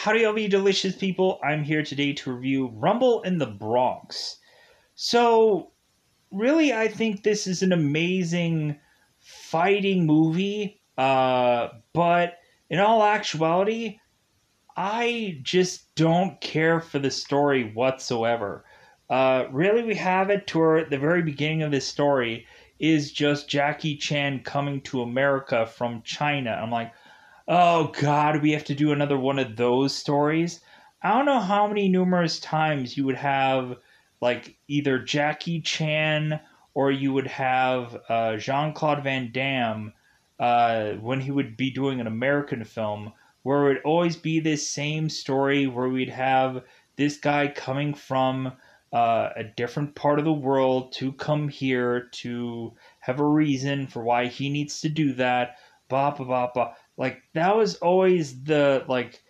Howdy, all you delicious people. I'm here today to review Rumble in the Bronx. So, really, I think this is an amazing fighting movie. But in all actuality, I just don't care for the story whatsoever. Really, we have it to where the very beginning of this story is just Jackie Chan coming to America from China. I'm like, oh God, we have to do another one of those stories. I don't know how many numerous times you would have like either Jackie Chan or you would have Jean-Claude Van Damme when he would be doing an American film where it would always be this same story where we'd have this guy coming from a different part of the world to come here to have a reason for why he needs to do that. Blah blah blah blah. Like that was always the like,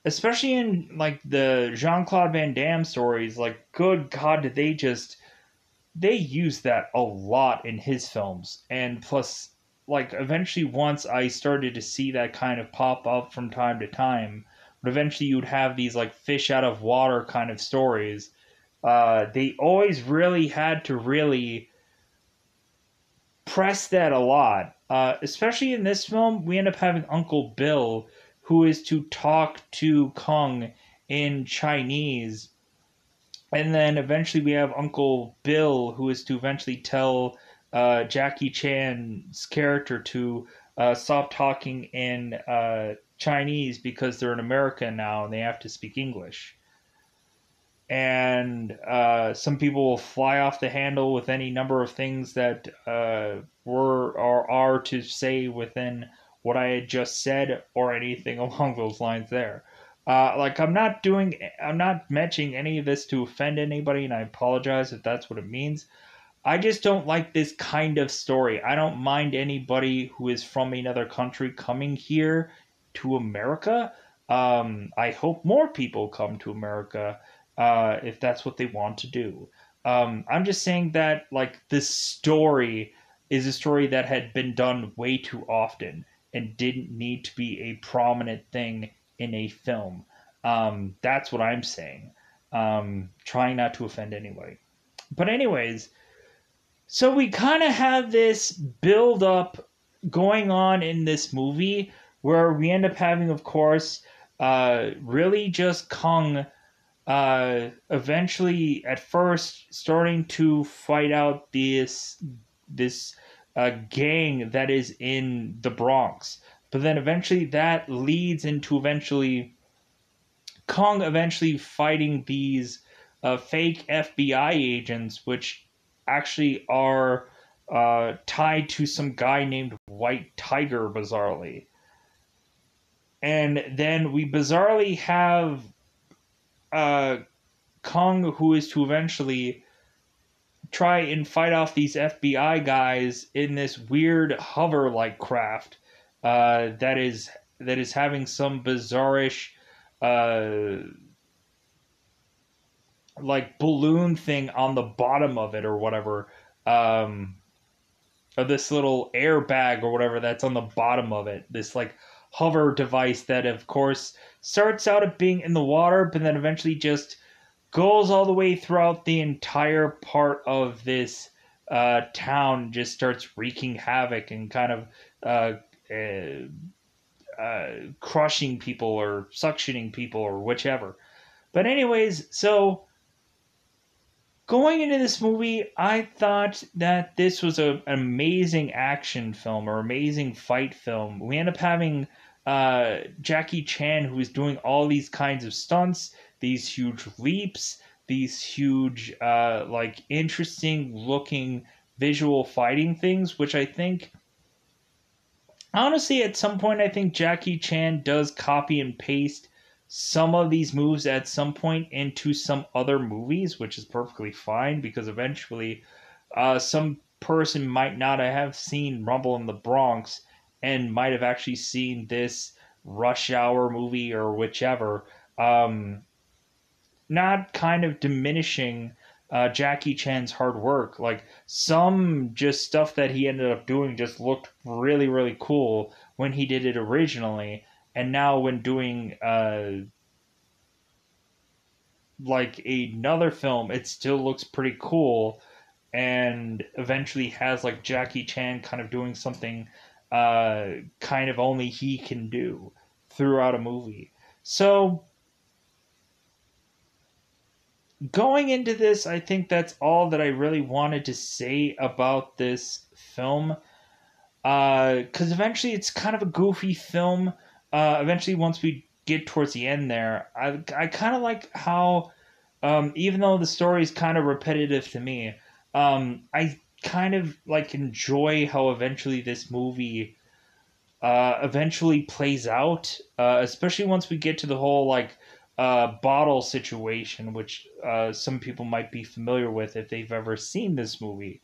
especially in like the Jean Claude Van Damme stories. Like, good God, did they use that a lot in his films, and plus, like eventually once I started to see that kind of pop up from time to time, but eventually you'd have these like fish out of water kind of stories. They always really had to really press that a lot. Especially in this film, we end up having Uncle Bill, who is to talk to Kong in Chinese. And then eventually we have Uncle Bill, who is to eventually tell Jackie Chan's character to stop talking in Chinese because they're in America now and they have to speak English. And some people will fly off the handle with any number of things that were or are to say within what I had just said or anything along those lines there. Like I'm not mentioning any of this to offend anybody, and I apologize if that's what it means. I just don't like this kind of story. I don't mind anybody who is from another country coming here to America. I hope more people come to America if that's what they want to do. I'm just saying that like this story is a story that had been done way too often and didn't need to be a prominent thing in a film. That's what I'm saying. Trying not to offend anybody. But anyways, so we kind of have this build up going on in this movie where we end up having, of course, really just Kong eventually at first starting to fight out this gang that is in the Bronx. But then eventually that leads into eventually Kong eventually fighting these fake FBI agents, which actually are tied to some guy named White Tiger, bizarrely. And then we bizarrely have uh, Kong, who is to eventually try and fight off these FBI guys in this weird hover-like craft that is having some bizarrish uh, like balloon thing on the bottom of it or whatever, or this little airbag or whatever that's on the bottom of it. This like hover device that, of course, starts out at being in the water, but then eventually just goes all the way throughout the entire part of this town, just starts wreaking havoc and kind of crushing people or suctioning people or whichever. But anyways, so going into this movie, I thought that this was an amazing action film or amazing fight film. We end up having Jackie Chan, who is doing all these kinds of stunts, these huge leaps, these huge, like, interesting looking visual fighting things, which I think, honestly, at some point, I think Jackie Chan does copy and paste some of these moves at some point into some other movies, which is perfectly fine because eventually some person might not have seen Rumble in the Bronx and might have actually seen this Rush Hour movie or whichever. Not kind of diminishing Jackie Chan's hard work. Like some just stuff that he ended up doing just looked really, really cool when he did it originally. and now when doing like another film, it still looks pretty cool, and eventually has like Jackie Chan kind of doing something kind of only he can do throughout a movie. So going into this, I think that's all that I really wanted to say about this film. Because eventually it's kind of a goofy film. Eventually, once we get towards the end there, I kind of like how, even though the story is kind of repetitive to me, I kind of like enjoy how eventually this movie eventually plays out, especially once we get to the whole like bottle situation, which some people might be familiar with if they've ever seen this movie.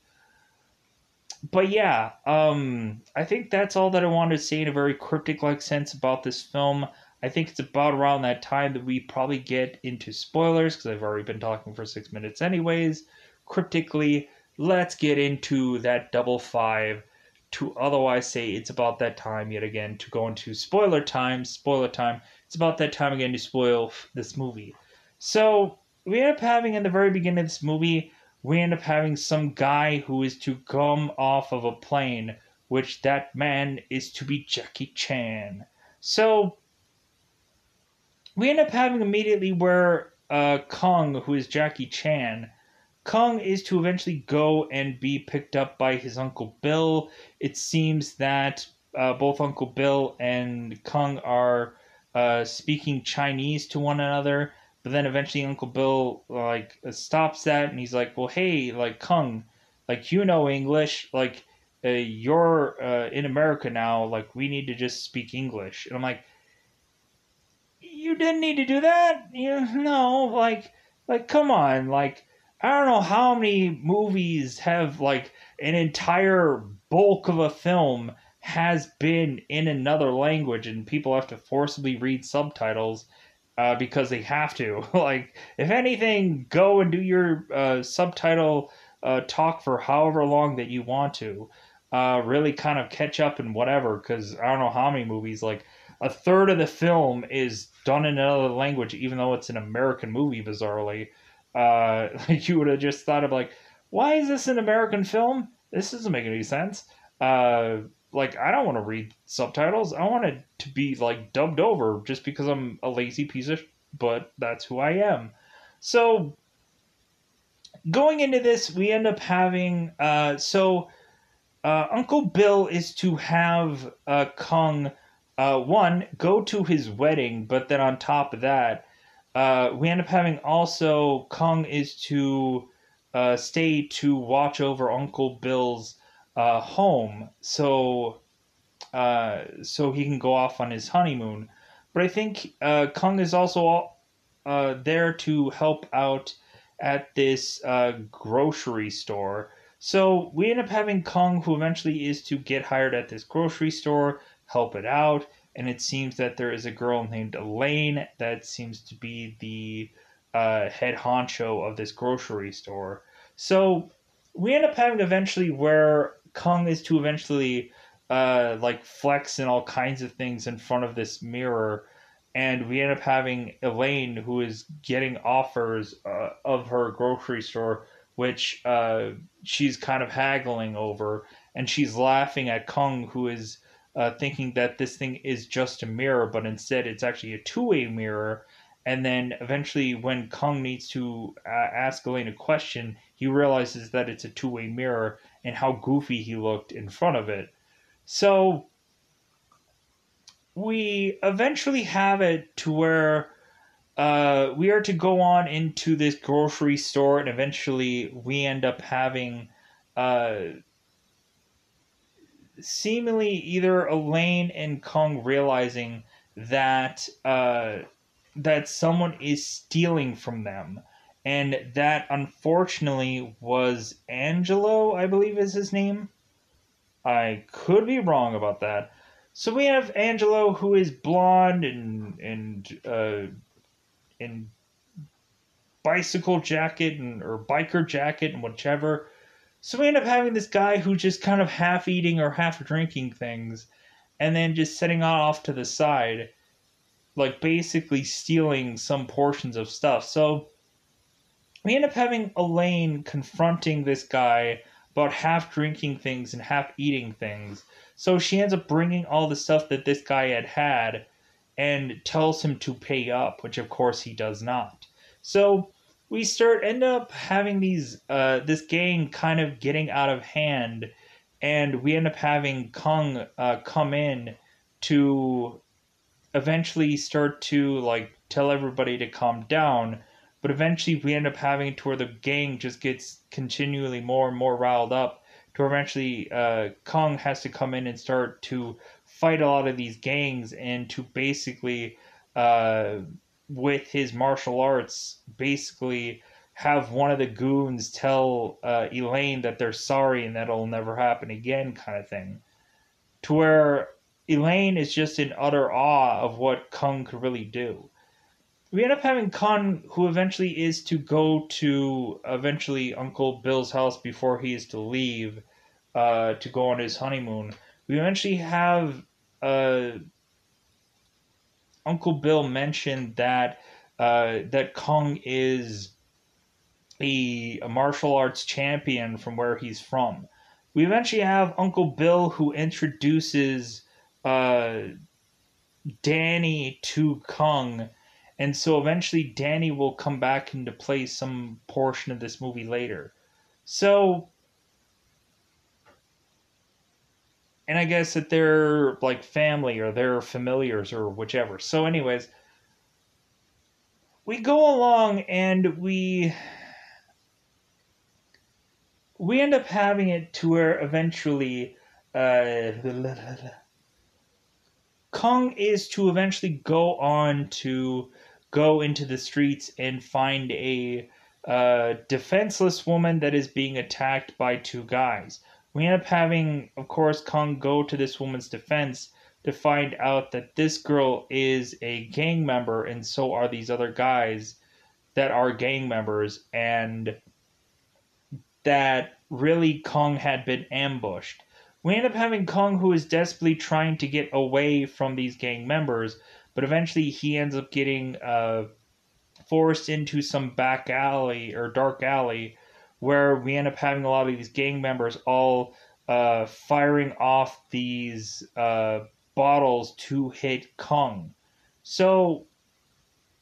But yeah, I think that's all that I wanted to say in a very cryptic like sense about this film. I think it's about around that time that we probably get into spoilers because I've already been talking for 6 minutes, anyways. Cryptically, let's get into that double five to otherwise say it's about that time yet again to go into spoiler time. Spoiler time. It's about that time again to spoil this movie. So we end up having in the very beginning of this movie we end up having some guy who is to come off of a plane, which that man is to be Jackie Chan. So we end up having immediately where Kong, who is Jackie Chan, Kong is to eventually go and be picked up by his Uncle Bill. It seems that both Uncle Bill and Kong are speaking Chinese to one another, but then eventually Uncle Bill like stops that and he's like, "Well, hey, like Kong, like you know English, like you're in America now, like we need to just speak English." And I'm like, you didn't need to do that. You know, like come on, like I don't know how many movies have like an entire bulk of a film has been in another language and people have to forcibly read subtitles because they have to. Like, if anything, go and do your subtitle talk for however long that you want to. Really kind of catch up and whatever, because I don't know how many movies, like, a third of the film is done in another language, even though it's an American movie, bizarrely. Like, you would have just thought of, like, why is this an American film? This doesn't make any sense. Uh, like, I don't want to read subtitles. I want it to be like dubbed over just because I'm a lazy piece of but that's who I am. So going into this, we end up having Uncle Bill is to have Kong one go to his wedding, but then on top of that, we end up having also Kong is to stay to watch over Uncle Bill's home. So he can go off on his honeymoon. But I think Kung is also there to help out at this grocery store. So we end up having Kung, who eventually is to get hired at this grocery store, help it out. And it seems that there is a girl named Elaine that seems to be the head honcho of this grocery store. So we end up having eventually where Kung is to eventually like flex and all kinds of things in front of this mirror. And we end up having Elaine, who is getting offers of her grocery store, which she's kind of haggling over. And she's laughing at Kung, who is thinking that this thing is just a mirror, but instead it's actually a two-way mirror. And then eventually, when Kung needs to ask Elaine a question, he realizes that it's a two-way mirror and how goofy he looked in front of it. So we eventually have it to where we are to go on into this grocery store, and eventually we end up having uh, seemingly either Elaine and Kung realizing that that someone is stealing from them. And that unfortunately was Angelo, I believe is his name. I could be wrong about that. So we have Angelo, who is blonde and in bicycle jacket and or biker jacket and whichever. So we end up having this guy who's just kind of half eating or half drinking things, and then just setting off to the side. like basically stealing some portions of stuff. So we end up having Elaine confronting this guy about half drinking things and half eating things. So she ends up bringing all the stuff that this guy had and tells him to pay up, which of course he does not. So we end up having this gang kind of getting out of hand, and we end up having Kung come in to eventually start to like tell everybody to calm down. But eventually we end up having to where the gang just gets continually more and more riled up, to where eventually Kong has to come in and start to fight a lot of these gangs, and to basically uh, with his martial arts basically have one of the goons tell Elaine that they're sorry and that it'll never happen again, kind of thing, to where Elaine is just in utter awe of what Kung could really do. We end up having Kung, who eventually is to go to eventually Uncle Bill's house before he is to leave to go on his honeymoon. We eventually have uh, Uncle Bill mention that Kung is a martial arts champion from where he's from. We eventually have Uncle Bill, who introduces uh, Danny to Kung, and so eventually Danny will come back into play some portion of this movie later. So, and I guess that they're like family or they're familiars or whichever. So, anyways, we go along and we end up having it to where eventually Kong is to eventually go into the streets and find a defenseless woman that is being attacked by two guys. We end up having, of course, Kong go to this woman's defense to find out that this girl is a gang member, and so are these other guys that are gang members, and that really Kong had been ambushed. We end up having Kong, who is desperately trying to get away from these gang members, but eventually he ends up getting forced into some back alley or dark alley, where we end up having a lot of these gang members all firing off these bottles to hit Kong. So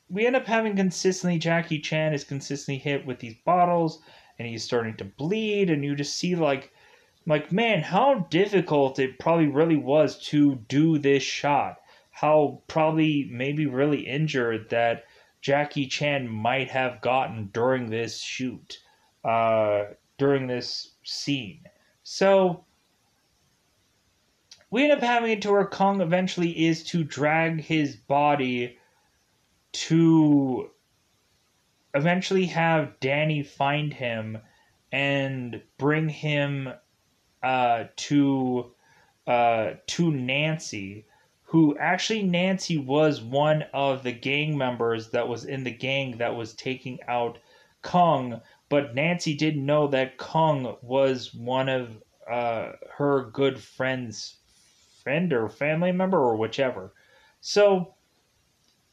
we end up having consistently Jackie Chan is consistently hit with these bottles, and he's starting to bleed, and you just see like man, how difficult it probably really was to do this shot. How probably maybe really injured that Jackie Chan might have gotten during this shoot, during this scene. So we end up having it to where Kong eventually is to drag his body to eventually have Danny find him and bring him to Nancy, who actually Nancy was one of the gang members that was in the gang that was taking out Kong, but Nancy didn't know that Kong was one of her good friend or family member or whichever. So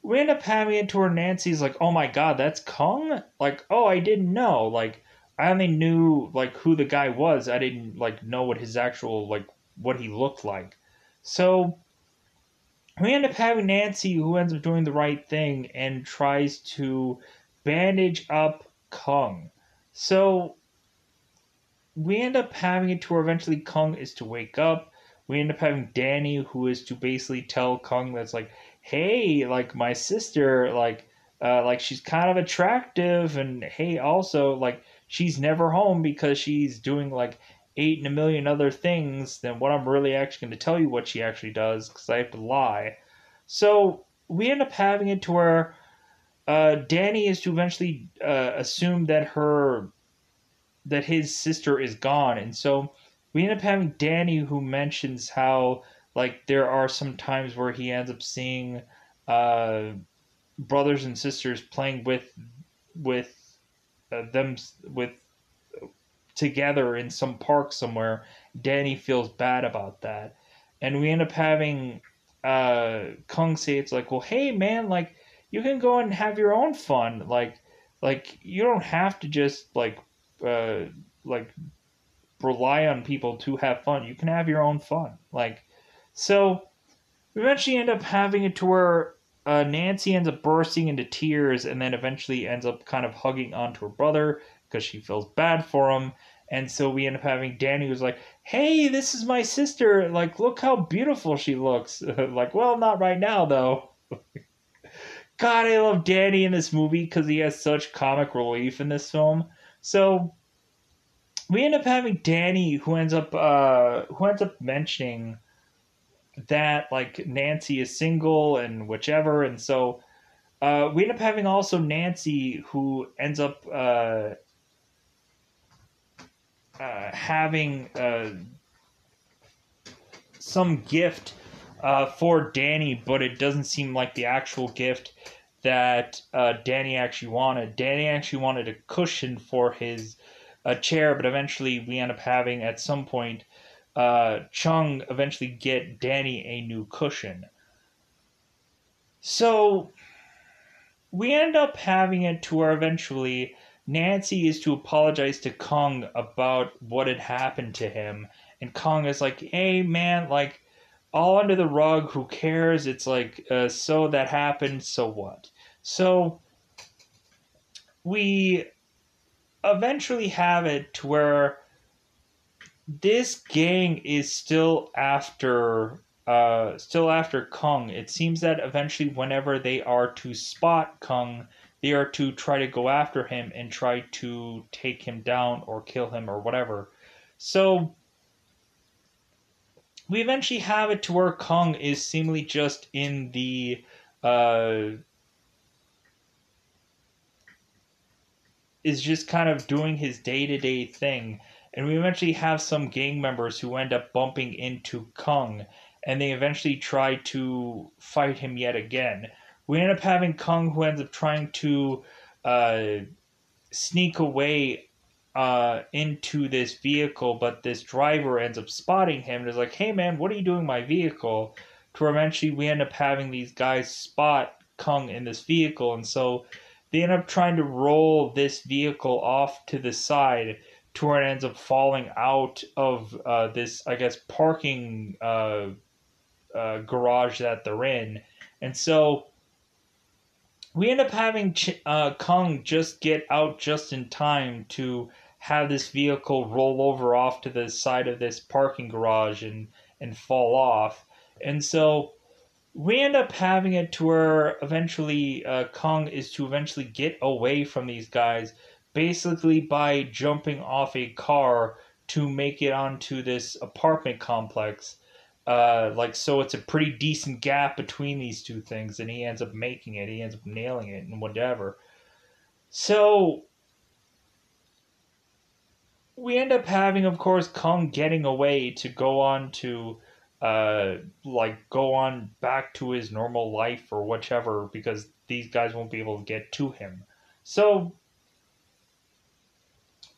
we end up having it to where Nancy's like, "Oh my god, that's Kong!" Like, "Oh, I didn't know." Like, I only knew like who the guy was. I didn't like know what his actual like what he looked like. So we end up having Nancy, who ends up doing the right thing and tries to bandage up Kong. So we end up having it to where eventually Kung is to wake up. We end up having Danny, who is to basically tell Kung that's like, hey, like my sister, like she's kind of attractive, and hey, also like she's never home because she's doing like 8 and a million other things than what I'm really actually going to tell you what she actually does because I have to lie. So we end up having it to where Danny is to eventually assume that his sister is gone, and so we end up having Danny, who mentions how like there are some times where he ends up seeing uh, brothers and sisters playing with them with together in some park somewhere. Danny feels bad about that, and we end up having Kung say it's like, well, hey man, like you can go and have your own fun, like you don't have to just uh like rely on people to have fun. You can have your own fun. Like, so we eventually end up having it to where Nancy ends up bursting into tears and then eventually ends up kind of hugging onto her brother because she feels bad for him. And so we end up having Danny who's like, hey, this is my sister. Like, look how beautiful she looks. Like, well, not right now, though. God, I love Danny in this movie because he has such comic relief in this film. So we end up having Danny who ends up mentioning that like Nancy is single and whichever, and so we end up having also Nancy who ends up having some gift for Danny, but it doesn't seem like the actual gift that Danny actually wanted. Danny actually wanted a cushion for his chair, but eventually we end up having at some point Chung eventually get Danny a new cushion. So we end up having it to where eventually Nancy is to apologize to Kong about what had happened to him. And Kong is like, hey, man, like, all under the rug, who cares? It's like, so that happened, so what? So we eventually have it to where this gang is still after Kung. It seems that eventually whenever they are to spot Kung, they are to try to go after him and try to take him down or kill him or whatever. So we eventually have it to where Kung is seemingly just in the uh is just kind of doing his day-to-day thing, and we eventually have some gang members who end up bumping into Kung, and they eventually try to fight him yet again. We end up having Kung who ends up trying to uh, sneak away into this vehicle, but this driver ends up spotting him and is like, hey man, what are you doing in my vehicle? To where eventually we end up having these guys spot Kung in this vehicle, and so they end up trying to roll this vehicle off to the side to where it ends up falling out of this, I guess, parking garage that they're in. And so we end up having Kung just get out just in time to have this vehicle roll over off to the side of this parking garage and fall off. And so we end up having it to where eventually Kung is to eventually get away from these guys, basically by jumping off a car to make it onto this apartment complex. Like, so it's a pretty decent gap between these two things, and he ends up making it. He ends up nailing it and whatever. So we end up having, of course, Kung getting away to go on to go on back to his normal life or whichever, because these guys won't be able to get to him. So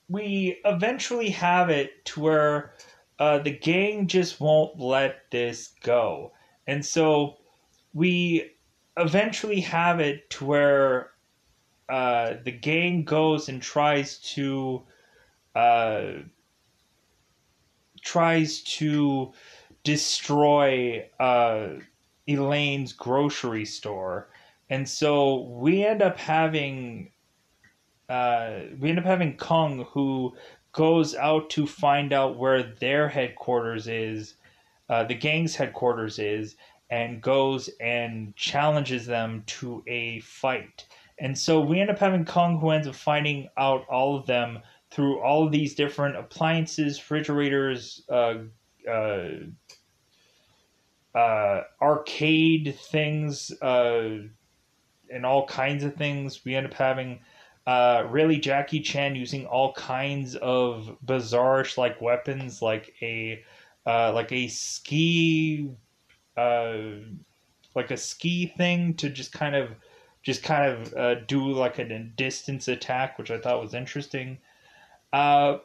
we eventually have it to where the gang just won't let this go. And so we eventually have it to where the gang goes and uh, tries to destroy Elaine's grocery store, and so we end up having Kung who goes out to find out where their headquarters is, the gang's headquarters is, and goes and challenges them to a fight. And so we end up having Kung who ends up finding out all of them through all of these different appliances, refrigerators, uh, arcade things, and all kinds of things. We end up having really Jackie Chan using all kinds of bizarre-ish like weapons, like a ski uh, like a ski thing to just kind of do like a distance attack, which I thought was interesting. Uh,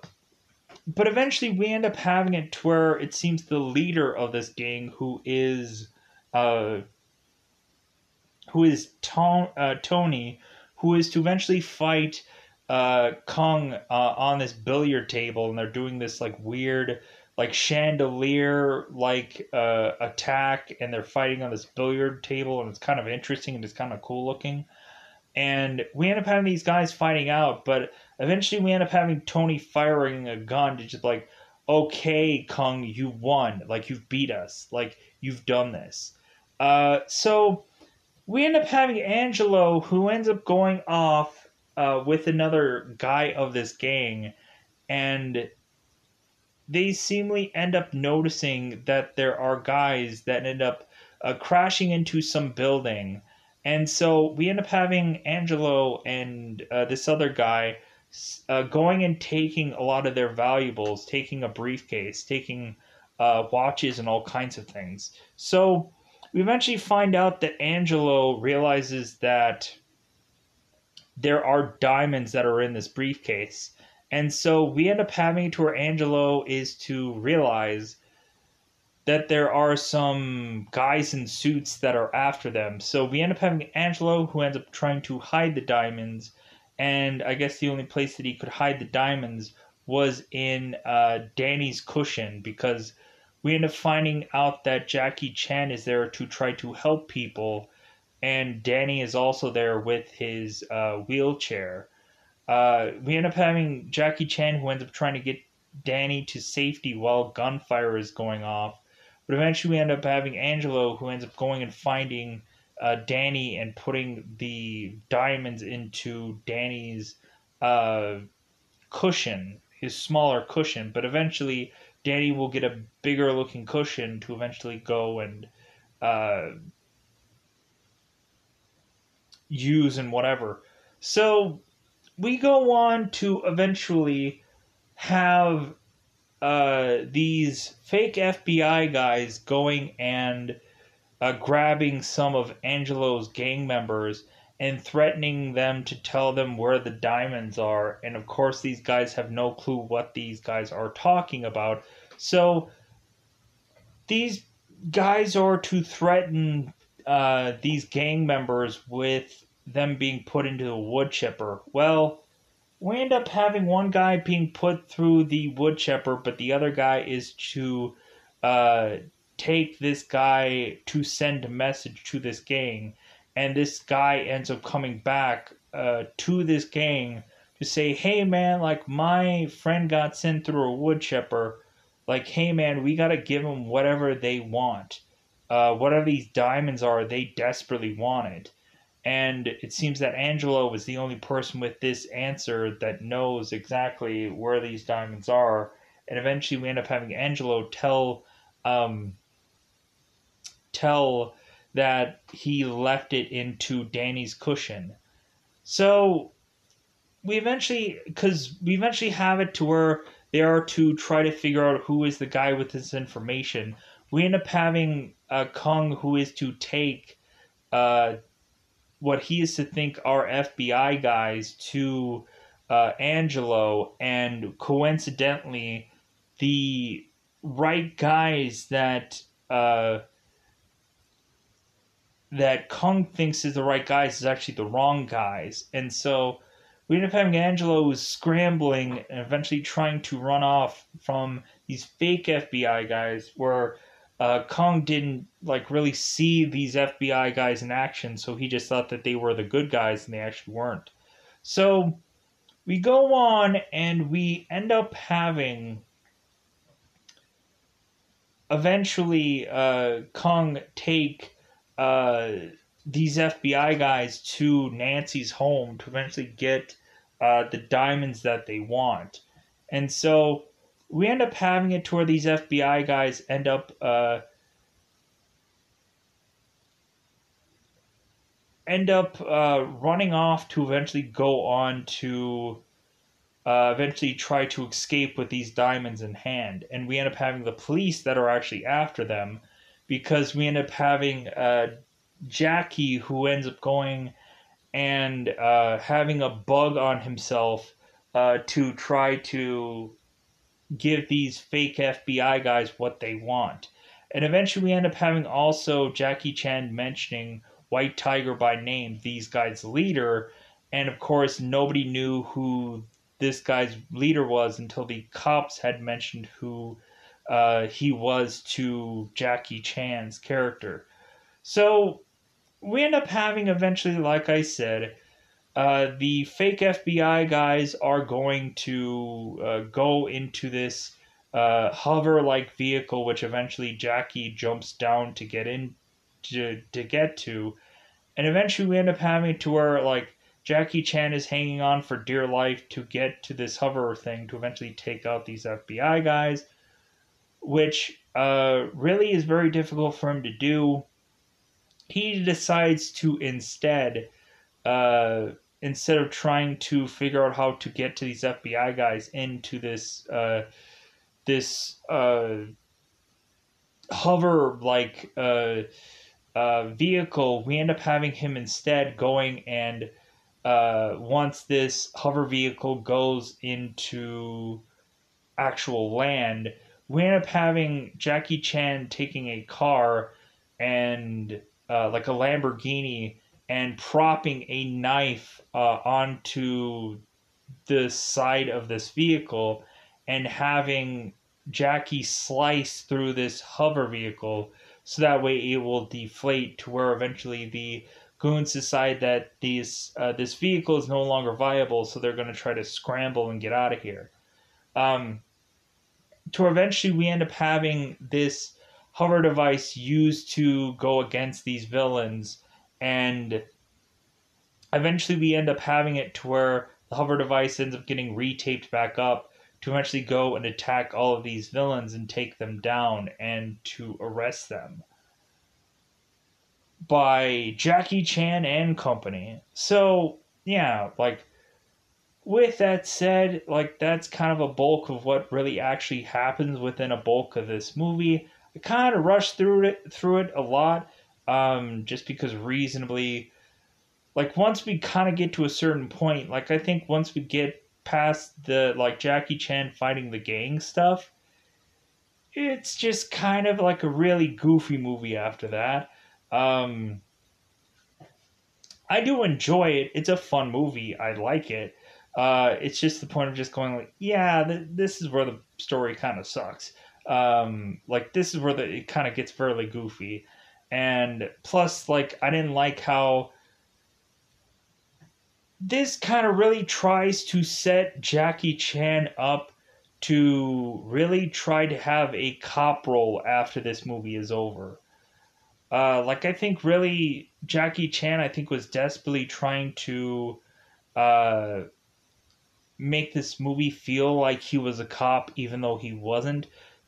but eventually we end up having it to where it seems the leader of this gang, who is uh, Tony, who is to eventually fight Kung on this billiard table, and they're doing this like weird, like chandelier like attack, and they're fighting on this billiard table, and it's kind of interesting and it's kind of cool looking. And we end up having these guys fighting out, but eventually we end up having Tony firing a gun to just like, okay, Kung, you won, like you've beat us, like you've done this. So we end up having Angelo, who ends up going off with another guy of this gang, and they seemingly end up noticing that there are guys that end up crashing into some building. And so we end up having Angelo and this other guy going and taking a lot of their valuables, taking a briefcase, taking watches, and all kinds of things. So we eventually find out that Angelo realizes that there are diamonds that are in this briefcase. And so we end up having to where Angelo is to realize that there are some guys in suits that are after them. So we end up having Angelo who ends up trying to hide the diamonds. And I guess the only place that he could hide the diamonds was in Danny's cushion, because we end up finding out that Jackie Chan is there to try to help people, and Danny is also there with his wheelchair. We end up having Jackie Chan who ends up trying to get Danny to safety while gunfire is going off. But eventually we end up having Angelo who ends up going and finding Danny and putting the diamonds into Danny's uh, cushion, his smaller cushion. But eventually Danny will get a bigger looking cushion to eventually go and uh, use and whatever. So we go on to eventually have these fake FBI guys going and grabbing some of Angelo's gang members and threatening them to tell them where the diamonds are. And of course, these guys have no clue what these guys are talking about. So these guys are to threaten these gang members with them being put into the wood chipper. Well, we end up having one guy being put through the wood chipper, but the other guy is to uh, take this guy to send a message to this gang. And this guy ends up coming back to this gang to say, hey man, like my friend got sent through a wood chipper. Like, hey man, we got to give them whatever they want. Whatever these diamonds are, they desperately want it. And it seems that Angelo was the only person with this answer that knows exactly where these diamonds are. And eventually we end up having Angelo um, tell that he left it into Danny's cushion. So we eventually have it to where they are to try to figure out who is the guy with this information. We end up having Kung, who is to take what he is to think are FBI guys to Angelo, and coincidentally, the right guys uh, that Kung thinks is the right guys is actually the wrong guys, and so we end up having Angelo who's scrambling and eventually trying to run off from these fake FBI guys, where Kong didn't like really see these FBI guys in action, so he just thought that they were the good guys and they actually weren't. So we go on and we end up having eventually Kong take uh, these FBI guys to Nancy's home to eventually get the diamonds that they want. And so we end up having it to where these FBI guys end up running off to eventually go on to eventually try to escape with these diamonds in hand. And we end up having the police that are actually after them, because we end up having Jackie, who ends up going and having a bug on himself to try to give these fake FBI guys what they want. And eventually we end up having also Jackie Chan mentioning White Tiger by name, these guys' leader. And of course, nobody knew who this guy's leader was until the cops had mentioned who he was to Jackie Chan's character. So we end up having eventually, like I said, the fake FBI guys are going to go into this hover like vehicle, which eventually Jackie jumps down to get in to get to. And eventually we end up having it to where like Jackie Chan is hanging on for dear life to get to this hover thing to eventually take out these FBI guys, which really is very difficult for him to do. He decides to uh, instead of trying to figure out how to get to these FBI guys into this hover like vehicle, we end up having him instead going and once this hover vehicle goes into actual land, we end up having Jackie Chan taking a car and like a Lamborghini and propping a knife onto the side of this vehicle and having Jackie slice through this hover vehicle so that way it will deflate to where eventually the goons decide that this vehicle is no longer viable, so they're going to try to scramble and get out of here. Um, to eventually we end up having this hover device used to go against these villains, and eventually we end up having it to where the hover device ends up getting retaped back up to eventually go and attack all of these villains and take them down and to arrest them by Jackie Chan and company. So yeah, like with that said, like that's kind of a bulk of what really actually happens within a bulk of this movie. I kind of rushed through it a lot, just because reasonably, like once we kind of get to a certain point, like I think once we get past the like Jackie Chan fighting the gang stuff, it's just kind of like a really goofy movie after that. Um, I do enjoy it. It's a fun movie. I like it. It's just the point of just going like, yeah, this is where the story kind of sucks. Like this is where it kind of gets fairly goofy, and plus, like I didn't like how this kind of really tries to set Jackie Chan up to really try to have a cop role after this movie is over. Like I think really Jackie Chan, I think was desperately trying to uh, make this movie feel like he was a cop, even though he wasn't,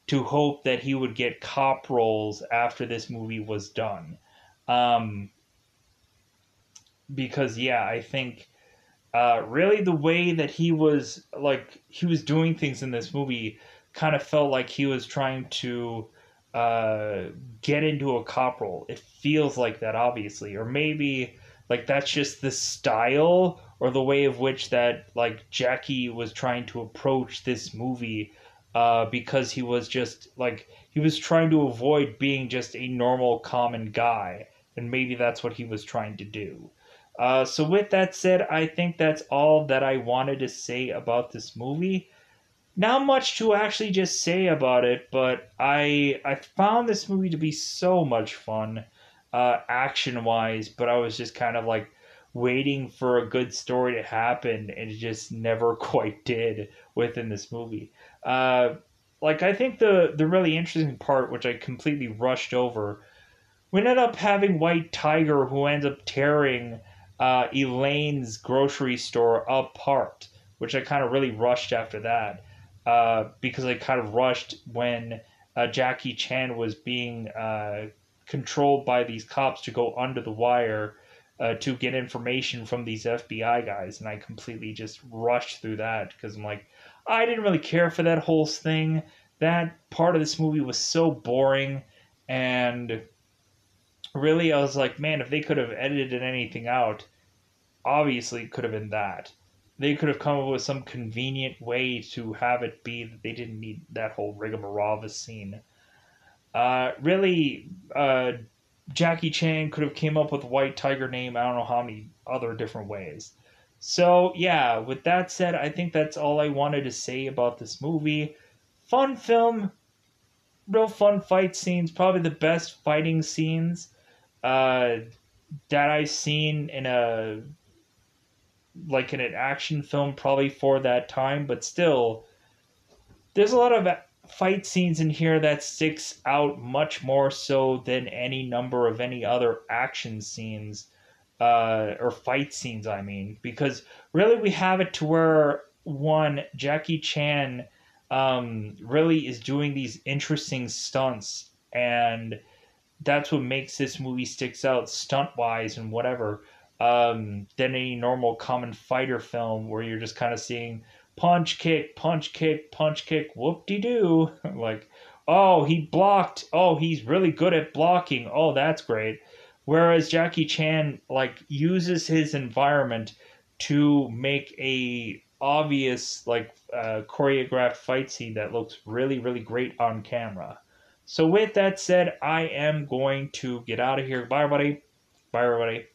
to hope that he would get cop roles after this movie was done. Um, because yeah, I think really the way that he was doing things in this movie kind of felt like he was trying to uh, get into a cop role. It feels like that, obviously, or maybe like that's just the style or the way of which that like Jackie was trying to approach this movie. Because he was just like he was trying to avoid being just a normal common guy, and maybe that's what he was trying to do. So with that said, I think that's all that I wanted to say about this movie. Not much to actually just say about it, but I found this movie to be so much fun, action wise. But I was just kind of like waiting for a good story to happen, and it just never quite did within this movie. Uh, like I think the really interesting part, which I completely rushed over, we ended up having White Tiger, who ends up tearing Elaine's grocery store apart, which I kind of really rushed after that, because I kind of rushed when Jackie Chan was being controlled by these cops to go under the wire to get information from these FBI guys, and I completely just rushed through that because I'm like, I didn't really care for that whole thing. That part of this movie was so boring, and really, I was like, man, if they could have edited anything out, obviously it could have been that. They could have come up with some convenient way to have it be that they didn't need that whole rigmarole of a scene. Really, Jackie Chan could have came up with White Tiger name. I don't know how many other different ways. So yeah, with that said, I think that's all I wanted to say about this movie. Fun film, real fun fight scenes. Probably the best fighting scenes uh, that I've seen in a like in an action film, probably for that time. But still, there's a lot of fight scenes in here that sticks out much more so than any number of any other action scenes or fight scenes, I mean, because really we have it to where one Jackie Chan really is doing these interesting stunts, and that's what makes this movie sticks out stunt wise and whatever than any normal common fighter film where you're just kind of seeing punch kick punch kick punch kick whoop de doo like, oh, he blocked, oh, he's really good at blocking, oh, that's great. Whereas Jackie Chan like uses his environment to make a obvious like choreographed fight scene that looks really really great on camera. So with that said, I am going to get out of here. Bye, everybody. Bye, everybody.